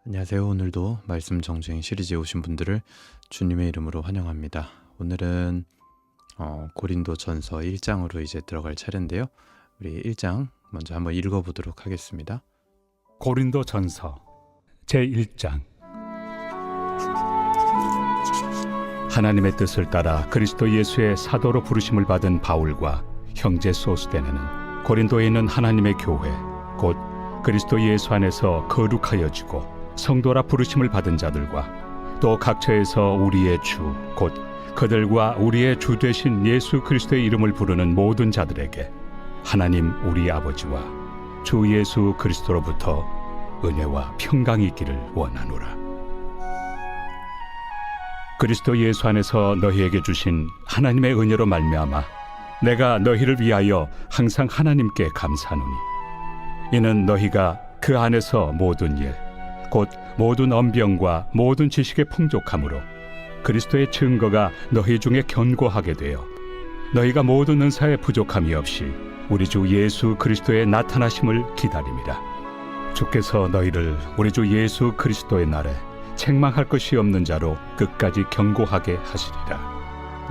안녕하세요. 오늘도 말씀 정주행 시리즈에 오신 분들을 주님의 이름으로 환영합니다. 오늘은 고린도전서 1장으로 이제 들어갈 차례인데요. 우리 1장 먼저 한번 읽어보도록 하겠습니다. 고린도전서 제1장. 하나님의 뜻을 따라 그리스도 예수의 사도로 부르심을 받은 바울과 형제 소스데네는 고린도에 있는 하나님의 교회 곧 그리스도 예수 안에서 거룩하여 지고 성도라 부르심을 받은 자들과 또 각처에서 우리의 주 곧 그들과 우리의 주 되신 예수 그리스도의 이름을 부르는 모든 자들에게 하나님 우리 아버지와 주 예수 그리스도로부터 은혜와 평강이 있기를 원하노라. 그리스도 예수 안에서 너희에게 주신 하나님의 은혜로 말미암아 내가 너희를 위하여 항상 하나님께 감사하노니 이는 너희가 그 안에서 모든 일 곧 모든 언병과 모든 지식의 풍족함으로 그리스도의 증거가 너희 중에 견고하게 되어 너희가 모든 은사에 부족함이 없이 우리 주 예수 그리스도의 나타나심을 기다림이라. 주께서 너희를 우리 주 예수 그리스도의 날에 책망할 것이 없는 자로 끝까지 견고하게 하시리라.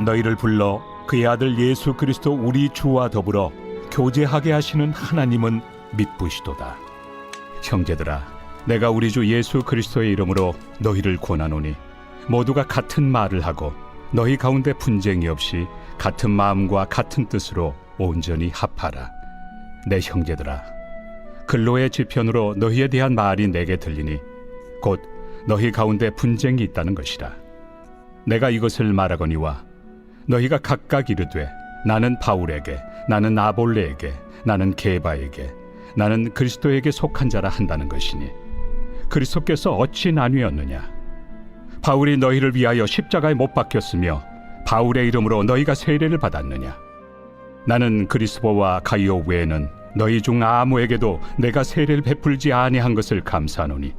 너희를 불러 그의 아들 예수 그리스도 우리 주와 더불어 교제하게 하시는 하나님은 믿부시도다. 형제들아, 내가 우리 주 예수 그리스도의 이름으로 너희를 권하노니 모두가 같은 말을 하고 너희 가운데 분쟁이 없이 같은 마음과 같은 뜻으로 온전히 합하라. 내 형제들아, 근로의 지편으로 너희에 대한 말이 내게 들리니 곧 너희 가운데 분쟁이 있다는 것이라. 내가 이것을 말하거니와 너희가 각각 이르되 나는 바울에게, 나는 아볼레에게, 나는 게바에게, 나는 그리스도에게 속한 자라 한다는 것이니 그리스도께서 어찌 나뉘었느냐? 바울이 너희를 위하여 십자가에 못 박혔으며 바울의 이름으로 너희가 세례를 받았느냐? 나는 그리스도와 가이오 외에는 너희 중 아무에게도 내가 세례를 베풀지 아니한 것을 감사하노니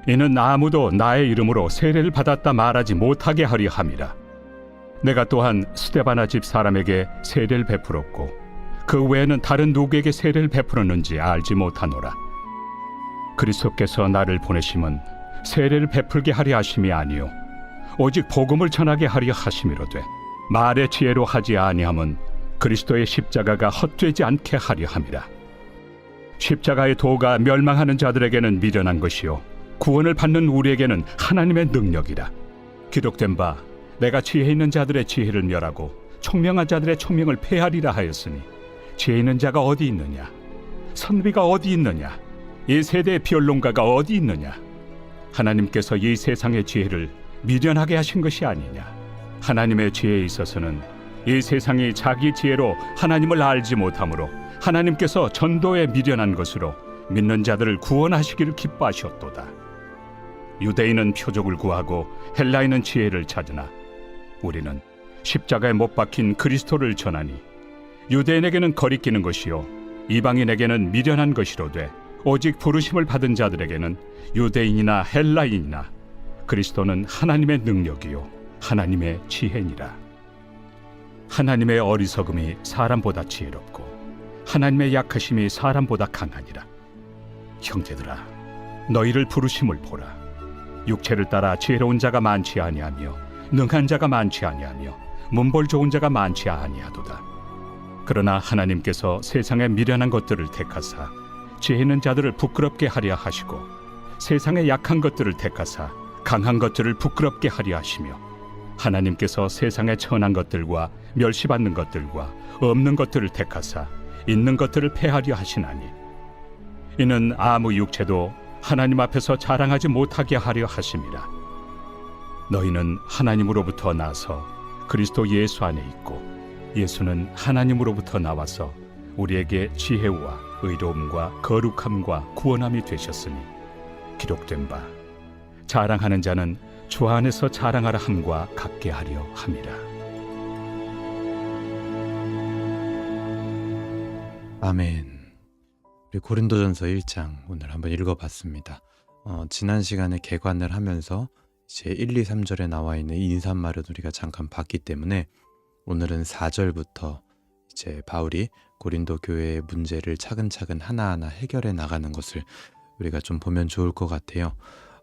이는 아무도 나의 이름으로 세례를 받았다 말하지 못하게 하려 함이라. 내가 또한 스데바나 집 사람에게 세례를 베풀었고 그 외에는 다른 누구에게 세례를 베풀었는지 알지 못하노라. 그리스도께서 나를 보내심은 세례를 베풀게 하려 하심이 아니요 오직 복음을 전하게 하려 하심이로되 말의 지혜로 하지 아니함은 그리스도의 십자가가 헛되지 않게 하려 함이라. 십자가의 도가 멸망하는 자들에게는 미련한 것이요 구원을 받는 우리에게는 하나님의 능력이라. 기록된 바 내가 지혜 있는 자들의 지혜를 멸하고 총명한 자들의 총명을 폐하리라 하였으니 지혜 있는 자가 어디 있느냐? 선비가 어디 있느냐? 이 세대의 변론가가 어디 있느냐? 하나님께서 이 세상의 지혜를 미련하게 하신 것이 아니냐? 하나님의 지혜에 있어서는 이 세상이 자기 지혜로 하나님을 알지 못하므로 하나님께서 전도에 미련한 것으로 믿는 자들을 구원하시기를 기뻐하셨도다. 유대인은 표적을 구하고 헬라인은 지혜를 찾으나 우리는 십자가에 못 박힌 그리스도를 전하니 유대인에게는 거리끼는 것이요 이방인에게는 미련한 것이로되 오직 부르심을 받은 자들에게는 유대인이나 헬라인이나 그리스도는 하나님의 능력이요 하나님의 지혜니라. 하나님의 어리석음이 사람보다 지혜롭고 하나님의 약하심이 사람보다 강하니라. 형제들아, 너희를 부르심을 보라. 육체를 따라 지혜로운 자가 많지 아니하며 능한 자가 많지 아니하며 문벌 좋은 자가 많지 아니하도다. 그러나 하나님께서 세상의 미련한 것들을 택하사 지혜 있는 자들을 부끄럽게 하려 하시고 세상의 약한 것들을 택하사 강한 것들을 부끄럽게 하려 하시며 하나님께서 세상의 천한 것들과 멸시받는 것들과 없는 것들을 택하사 있는 것들을 폐하려 하시나니 이는 아무 육체도 하나님 앞에서 자랑하지 못하게 하려 하심이라. 너희는 하나님으로부터 나서 그리스도 예수 안에 있고 예수는 하나님으로부터 나와서 우리에게 지혜와 의로움과 거룩함과 구원함이 되셨으니 기록된 바 자랑하는 자는 주 안에서 자랑하라 함과 같게 하려 함이라. 아멘. 우리 고린도전서 1장 오늘 한번 읽어봤습니다. 지난 시간에 개관을 하면서 이제 1, 2, 3절에 나와 있는 인사말을 우리가 잠깐 봤기 때문에 오늘은 4절부터 이제 바울이 고린도 교회의 문제를 차근차근 하나하나 해결해 나가는 것을 우리가 좀 보면 좋을 것 같아요.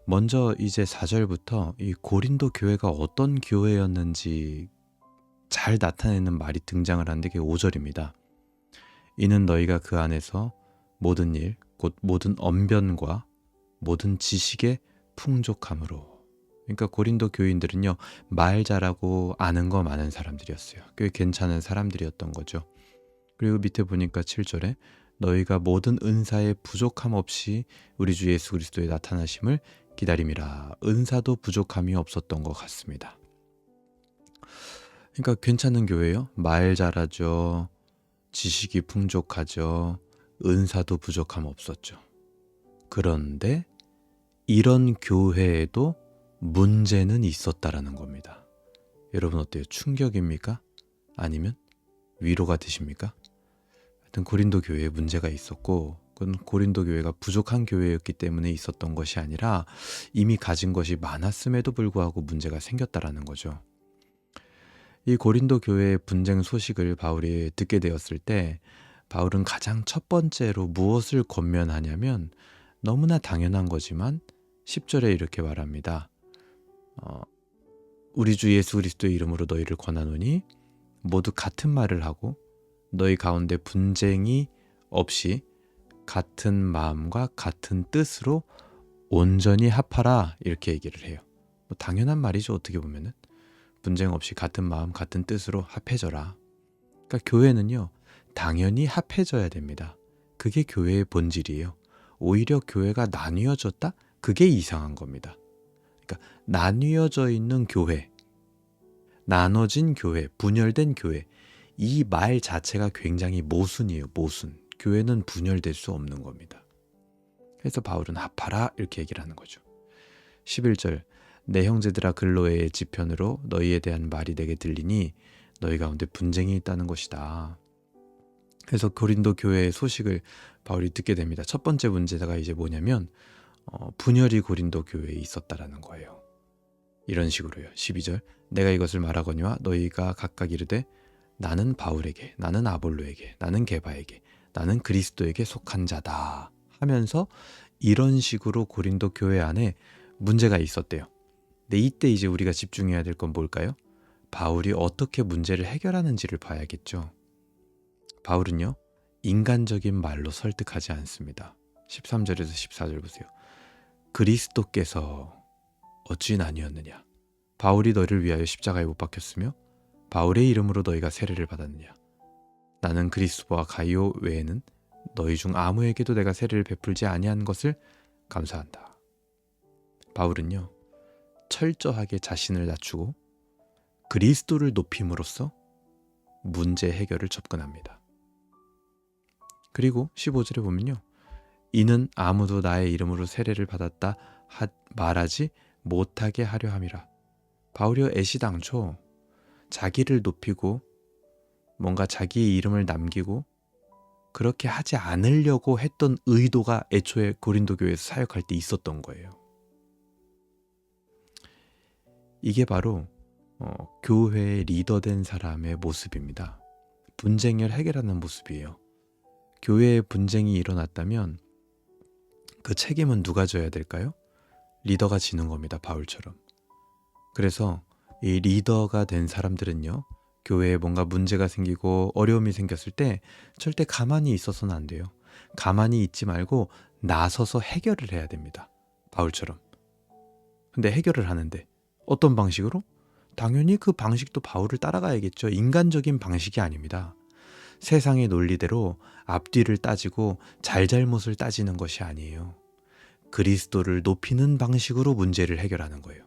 먼저 이제 4절부터 이 고린도 교회가 어떤 교회였는지 잘 나타내는 말이 등장을 하는데 그게 5절입니다. 이는 너희가 그 안에서 모든 일, 곧 모든 언변과 모든 지식의 풍족함으로. 그러니까 고린도 교인들은요, 말 잘하고 아는 거 많은 사람들이었어요. 꽤 괜찮은 사람들이었던 거죠. 그리고 밑에 보니까 7절에 너희가 모든 은사의 부족함 없이 우리 주 예수 그리스도의 나타나심을 기다림이라. 은사도 부족함이 없었던 것 같습니다. 그러니까 괜찮은 교회요. 말 잘하죠. 지식이 풍족하죠. 은사도 부족함 없었죠. 그런데 이런 교회에도 문제는 있었다라는 겁니다. 여러분 어때요? 충격입니까? 아니면 위로가 되십니까? 하여튼 고린도 교회에 문제가 있었고 그건 고린도 교회가 부족한 교회였기 때문에 있었던 것이 아니라 이미 가진 것이 많았음에도 불구하고 문제가 생겼다라는 거죠. 이 고린도 교회의 분쟁 소식을 바울이 듣게 되었을 때 바울은 가장 첫 번째로 무엇을 권면하냐면 너무나 당연한 거지만 10절에 이렇게 말합니다. 우리 주 예수 그리스도의 이름으로 너희를 권하노니 모두 같은 말을 하고 너희 가운데 분쟁이 없이 같은 마음과 같은 뜻으로 온전히 합하라 이렇게 얘기를 해요. 뭐 당연한 말이죠. 어떻게 보면은 분쟁 없이 같은 마음 같은 뜻으로 합해져라. 그러니까 교회는요 당연히 합해져야 됩니다. 그게 교회의 본질이에요. 오히려 교회가 나뉘어졌다? 그게 이상한 겁니다. 그러니까 나뉘어져 있는 교회, 나눠진 교회, 분열된 교회, 이 말 자체가 굉장히 모순이에요. 모순. 교회는 분열될 수 없는 겁니다. 그래서 바울은 합하라 이렇게 얘기를 하는 거죠. 11절 내 형제들아 글로에의 지편으로 너희에 대한 말이 내게 들리니 너희 가운데 분쟁이 있다는 것이다. 그래서 고린도 교회의 소식을 바울이 듣게 됩니다. 첫 번째 문제가 이제 뭐냐면 분열이 고린도 교회에 있었다라는 거예요. 이런 식으로요. 12절 내가 이것을 말하거니와 너희가 각각 이르되 나는 바울에게, 나는 아볼로에게, 나는 게바에게, 나는 그리스도에게 속한 자다 하면서 이런 식으로 고린도 교회 안에 문제가 있었대요. 근데 이때 이제 우리가 집중해야 될 건 뭘까요? 바울이 어떻게 문제를 해결하는지를 봐야겠죠. 바울은요 인간적인 말로 설득하지 않습니다. 13절에서 14절 보세요. 그리스도께서 어찌 나뉘었느냐? 바울이 너희를 위하여 십자가에 못 박혔으며 바울의 이름으로 너희가 세례를 받았느냐? 나는 그리스도와 가이오 외에는 너희 중 아무에게도 내가 세례를 베풀지 아니한 것을 감사한다. 바울은요 철저하게 자신을 낮추고 그리스도를 높임으로써 문제 해결을 접근합니다. 그리고 15절에 보면요. 이는 아무도 나의 이름으로 세례를 받았다 말하지 못하게 하려 함이라. 바울이 애시당초 자기를 높이고 뭔가 자기의 이름을 남기고 그렇게 하지 않으려고 했던 의도가 애초에 고린도 교회에서 사역할 때 있었던 거예요. 이게 바로 교회의 리더된 사람의 모습입니다. 분쟁을 해결하는 모습이에요. 교회에 분쟁이 일어났다면 그 책임은 누가 져야 될까요? 리더가 지는 겁니다. 바울처럼. 그래서 이 리더가 된 사람들은요. 교회에 뭔가 문제가 생기고 어려움이 생겼을 때 절대 가만히 있어서는 안 돼요. 가만히 있지 말고 나서서 해결을 해야 됩니다. 바울처럼. 근데 해결을 하는데 어떤 방식으로? 당연히 그 방식도 바울을 따라가야겠죠. 인간적인 방식이 아닙니다. 세상의 논리대로 앞뒤를 따지고 잘잘못을 따지는 것이 아니에요. 그리스도를 높이는 방식으로 문제를 해결하는 거예요.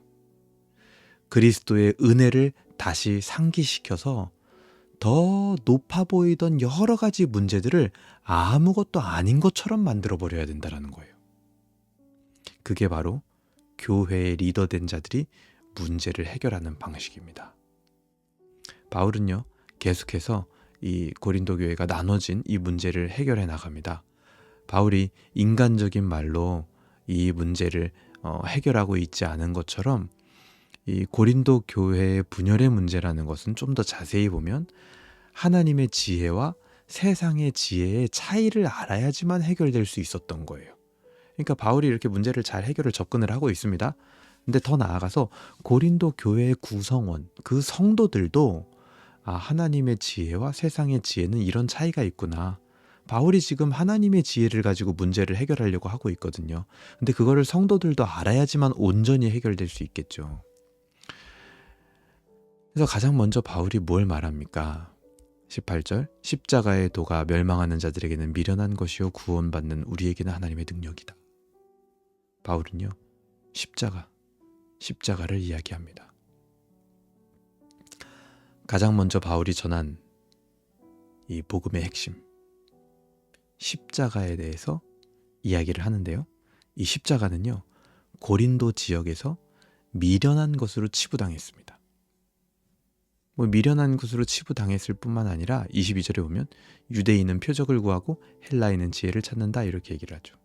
그리스도의 은혜를 다시 상기시켜서 더 높아 보이던 여러 가지 문제들을 아무것도 아닌 것처럼 만들어버려야 된다는 거예요. 그게 바로 교회의 리더된 자들이 문제를 해결하는 방식입니다. 바울은요, 계속해서 이 고린도 교회가 나눠진 이 문제를 해결해 나갑니다. 바울이 인간적인 말로 이 문제를 해결하고 있지 않은 것처럼 이 고린도 교회의 분열의 문제라는 것은 좀 더 자세히 보면 하나님의 지혜와 세상의 지혜의 차이를 알아야지만 해결될 수 있었던 거예요. 그러니까 바울이 이렇게 문제를 잘 해결을 접근을 하고 있습니다. 근데 더 나아가서 고린도 교회의 구성원, 그 성도들도 하나님의 지혜와 세상의 지혜는 이런 차이가 있구나. 바울이 지금 하나님의 지혜를 가지고 문제를 해결하려고 하고 있거든요. 근데 그거를 성도들도 알아야지만 온전히 해결될 수 있겠죠. 그래서 가장 먼저 바울이 뭘 말합니까? 18절, 십자가의 도가 멸망하는 자들에게는 미련한 것이요 구원받는 우리에게는 하나님의 능력이다. 바울은요, 십자가를 이야기합니다. 가장 먼저 바울이 전한 이 복음의 핵심, 십자가에 대해서 이야기를 하는데요. 이 십자가는요, 고린도 지역에서 미련한 것으로 치부당했습니다. 미련한 것으로 치부당했을 뿐만 아니라 22절에 보면 유대인은 표적을 구하고 헬라인은 지혜를 찾는다 이렇게 얘기를 하죠.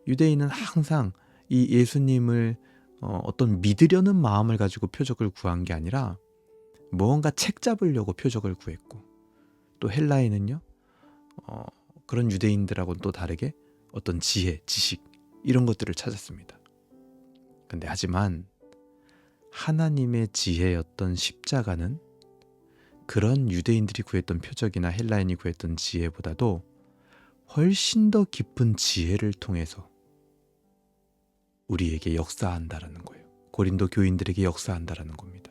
유대인은 항상 이 예수님을 어떤 믿으려는 마음을 가지고 표적을 구한 게 아니라 무언가 책 잡으려고 표적을 구했고, 또 헬라인은요 그런 유대인들하고는 또 다르게 어떤 지혜, 지식 이런 것들을 찾았습니다. 근데 하지만 하나님의 지혜였던 십자가는 그런 유대인들이 구했던 표적이나 헬라인이 구했던 지혜보다도 훨씬 더 깊은 지혜를 통해서 우리에게 역사한다라는 거예요. 고린도 교인들에게 역사한다라는 겁니다.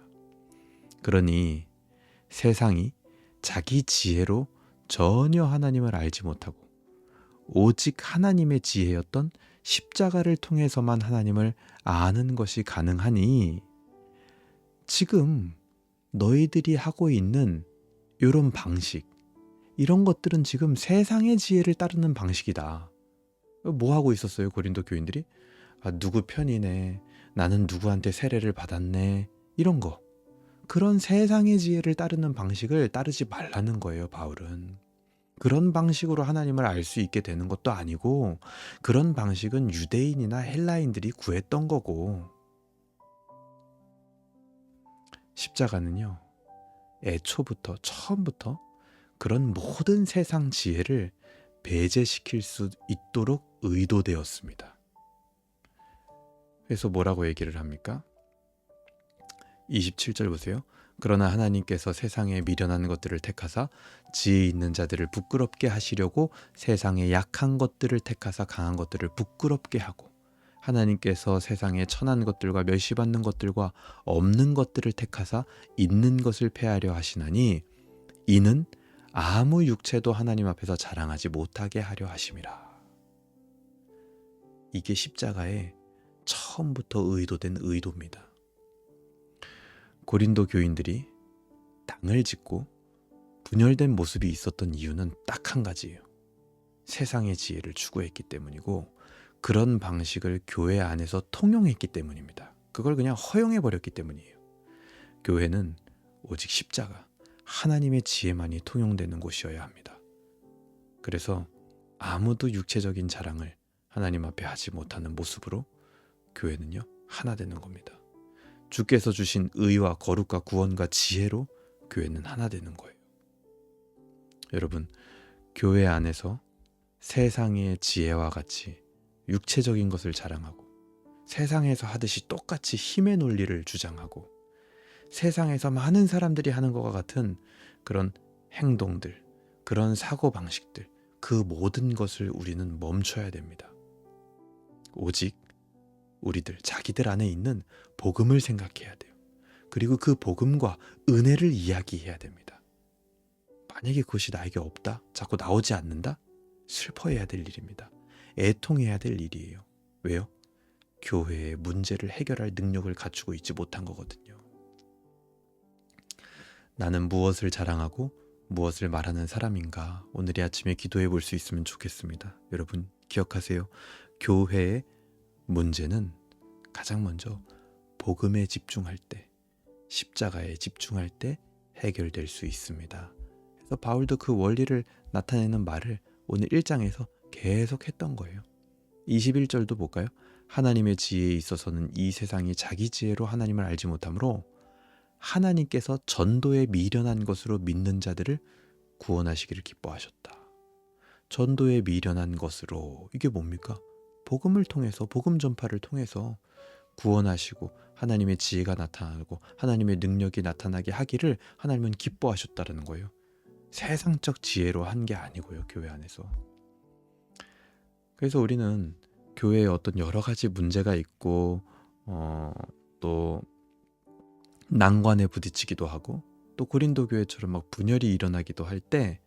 그러니 세상이 자기 지혜로 전혀 하나님을 알지 못하고 오직 하나님의 지혜였던 십자가를 통해서만 하나님을 아는 것이 가능하니, 지금 너희들이 하고 있는 이런 방식, 이런 것들은 지금 세상의 지혜를 따르는 방식이다. 뭐 하고 있었어요, 고린도 교인들이? 누구 편이네, 나는 누구한테 세례를 받았네, 이런 거. 그런 세상의 지혜를 따르는 방식을 따르지 말라는 거예요, 바울은. 그런 방식으로 하나님을 알 수 있게 되는 것도 아니고, 그런 방식은 유대인이나 헬라인들이 구했던 거고, 십자가는요, 애초부터, 처음부터 그런 모든 세상 지혜를 배제시킬 수 있도록 의도되었습니다. 그래서 뭐라고 얘기를 합니까? 27절 보세요. 그러나 하나님께서 세상에 미련한 것들을 택하사 지혜 있는 자들을 부끄럽게 하시려고 세상에 약한 것들을 택하사 강한 것들을 부끄럽게 하고, 하나님께서 세상에 천한 것들과 멸시받는 것들과 없는 것들을 택하사 있는 것을 폐하려 하시나니 이는 아무 육체도 하나님 앞에서 자랑하지 못하게 하려 하심이라. 이게 십자가의 처음부터 의도된 의도입니다. 고린도 교인들이 당을 짓고 분열된 모습이 있었던 이유는 딱 한 가지예요. 세상의 지혜를 추구했기 때문이고, 그런 방식을 교회 안에서 통용했기 때문입니다. 그걸 그냥 허용해버렸기 때문이에요. 교회는 오직 십자가, 하나님의 지혜만이 통용되는 곳이어야 합니다. 그래서 아무도 육체적인 자랑을 하나님 앞에 하지 못하는 모습으로 교회는요, 하나 되는 겁니다. 주께서 주신 의와 거룩과 구원과 지혜로 교회는 하나 되는 거예요. 여러분, 교회 안에서 세상의 지혜와 같이 육체적인 것을 자랑하고, 세상에서 하듯이 똑같이 힘의 논리를 주장하고, 세상에서 많은 사람들이 하는 것과 같은 그런 행동들, 그런 사고방식들, 그 모든 것을 우리는 멈춰야 됩니다. 오직 우리들, 자기들 안에 있는 복음을 생각해야 돼요. 그리고 그 복음과 은혜를 이야기해야 됩니다. 만약에 그것이 나에게 없다, 자꾸 나오지 않는다, 슬퍼해야 될 일입니다. 애통해야 될 일이에요. 왜요? 교회의 문제를 해결할 능력을 갖추고 있지 못한 거거든요. 나는 무엇을 자랑하고 무엇을 말하는 사람인가? 오늘 이 아침에 기도해 볼 수 있으면 좋겠습니다. 여러분 기억하세요. 교회의 문제는 가장 먼저 복음에 집중할 때, 십자가에 집중할 때 해결될 수 있습니다. 그래서 바울도 그 원리를 나타내는 말을 오늘 1장에서 계속 했던 거예요. 21절도 볼까요? 하나님의 지혜에 있어서는 이 세상이 자기 지혜로 하나님을 알지 못하므로 하나님께서 전도에 미련한 것으로 믿는 자들을 구원하시기를 기뻐하셨다. 전도에 미련한 것으로. 이게 뭡니까? 복음을 통해서, 복음 전파를 통해서 구원하시고 하나님의 지혜가 나타나고 하나님의 능력이 나타나게 하기를 하나님은 기뻐하셨다는 거예요. 세상적 지혜로 한 게 아니고요, 교회 안에서. 그래서 우리는 교회에 어떤 여러 가지 문제가 있고 또 난관에 부딪히기도 하고 또 고린도 교회처럼 막 분열이 일어나기도 할 때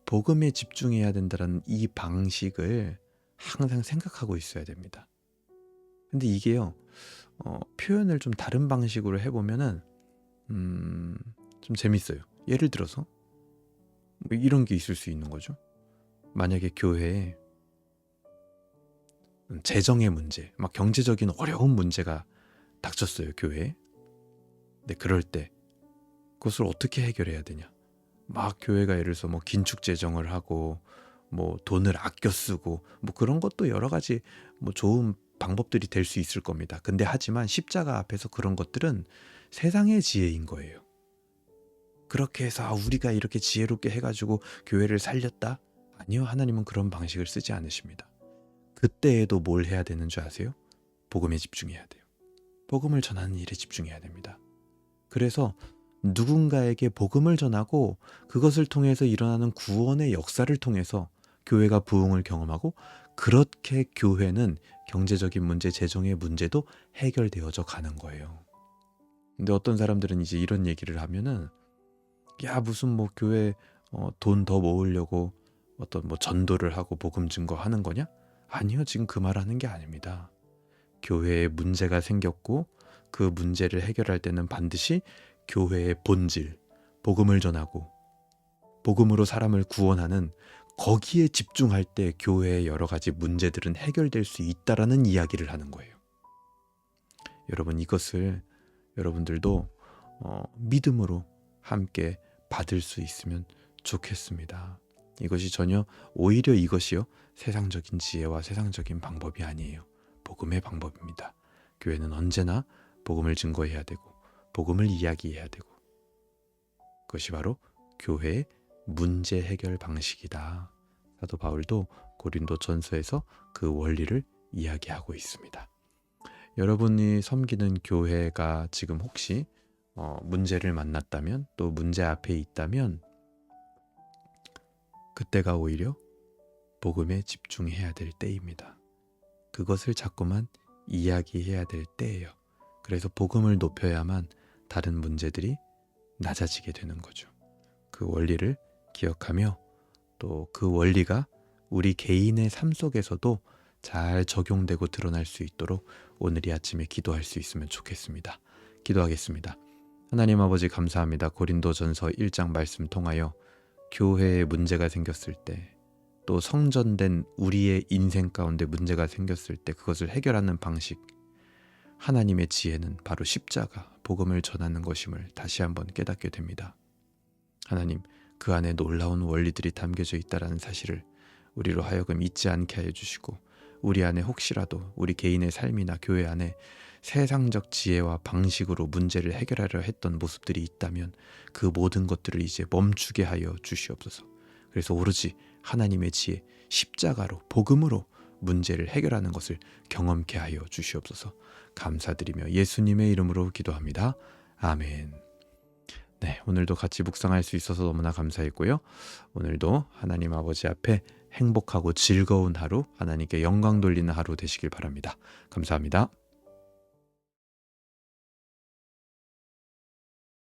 복음에 집중해야 된다는 이 방식을 항상 생각하고 있어야 됩니다. 근데 이게요, 표현을 좀 다른 방식으로 해보면은 좀 재밌어요. 예를 들어서 뭐 이런 게 있을 수 있는 거죠. 만약에 교회에 재정의 문제, 막 경제적인 어려운 문제가 닥쳤어요, 교회에. 근데 그럴 때 그것을 어떻게 해결해야 되냐? 막 교회가 예를 들어서 뭐 긴축 재정을 하고 뭐 돈을 아껴 쓰고 뭐 그런 것도 여러 가지 뭐 좋은 방법들이 될 수 있을 겁니다. 근데 하지만 십자가 앞에서 그런 것들은 세상의 지혜인 거예요. 그렇게 해서 우리가 이렇게 지혜롭게 해가지고 교회를 살렸다? 아니요, 하나님은 그런 방식을 쓰지 않으십니다. 그때에도 뭘 해야 되는 줄 아세요? 복음에 집중해야 돼요. 복음을 전하는 일에 집중해야 됩니다. 그래서 누군가에게 복음을 전하고 그것을 통해서 일어나는 구원의 역사를 통해서 교회가 부흥을 경험하고, 그렇게 교회는 경제적인 문제, 재정의 문제도 해결되어져 가는 거예요. 근데 어떤 사람들은 이제 이런 얘기를 하면은, 야 무슨 뭐 교회 돈 더 모으려고 어떤 뭐 전도를 하고 복음 증거하는 거냐? 아니요, 지금 그 말하는 게 아닙니다. 교회에 문제가 생겼고 그 문제를 해결할 때는 반드시 교회의 본질, 복음을 전하고 복음으로 사람을 구원하는 거기에 집중할 때 교회의 여러 가지 문제들은 해결될 수 있다라는 이야기를 하는 거예요. 여러분, 이것을 여러분들도 믿음으로 함께 받을 수 있으면 좋겠습니다. 이것이 전혀, 오히려 이것이요, 세상적인 지혜와 세상적인 방법이 아니에요. 복음의 방법입니다. 교회는 언제나 복음을 증거해야 되고 복음을 이야기해야 되고, 그것이 바로 교회의 문제 해결 방식이다. 사도 바울도 고린도 전서에서 그 원리를 이야기하고 있습니다. 여러분이 섬기는 교회가 지금 혹시 문제를 만났다면, 또 문제 앞에 있다면, 그때가 오히려 복음에 집중해야 될 때입니다. 그것을 자꾸만 이야기해야 될 때예요. 그래서 복음을 높여야만 다른 문제들이 낮아지게 되는 거죠. 그 원리를 기억하며 또 그 원리가 우리 개인의 삶 속에서도 잘 적용되고 드러날 수 있도록 오늘 이 아침에 기도할 수 있으면 좋겠습니다. 기도하겠습니다. 하나님 아버지, 감사합니다. 고린도전서 1장 말씀 통하여 교회에 문제가 생겼을 때, 또 성전된 우리의 인생 가운데 문제가 생겼을 때 그것을 해결하는 방식, 하나님의 지혜는 바로 십자가, 복음을 전하는 것임을 다시 한번 깨닫게 됩니다. 하나님, 그 안에 놀라운 원리들이 담겨져 있다는 사실을 우리로 하여금 잊지 않게 하여 주시고, 우리 안에 혹시라도 우리 개인의 삶이나 교회 안에 세상적 지혜와 방식으로 문제를 해결하려 했던 모습들이 있다면 그 모든 것들을 이제 멈추게 하여 주시옵소서. 그래서 오로지 하나님의 지혜, 십자가로, 복음으로 문제를 해결하는 것을 경험케 하여 주시옵소서. 감사드리며 예수님의 이름으로 기도합니다. 아멘. 네, 오늘도 같이 묵상할 수 있어서 너무나 감사했고요. 오늘도 하나님 아버지 앞에 행복하고 즐거운 하루, 하나님께 영광 돌리는 하루 되시길 바랍니다. 감사합니다.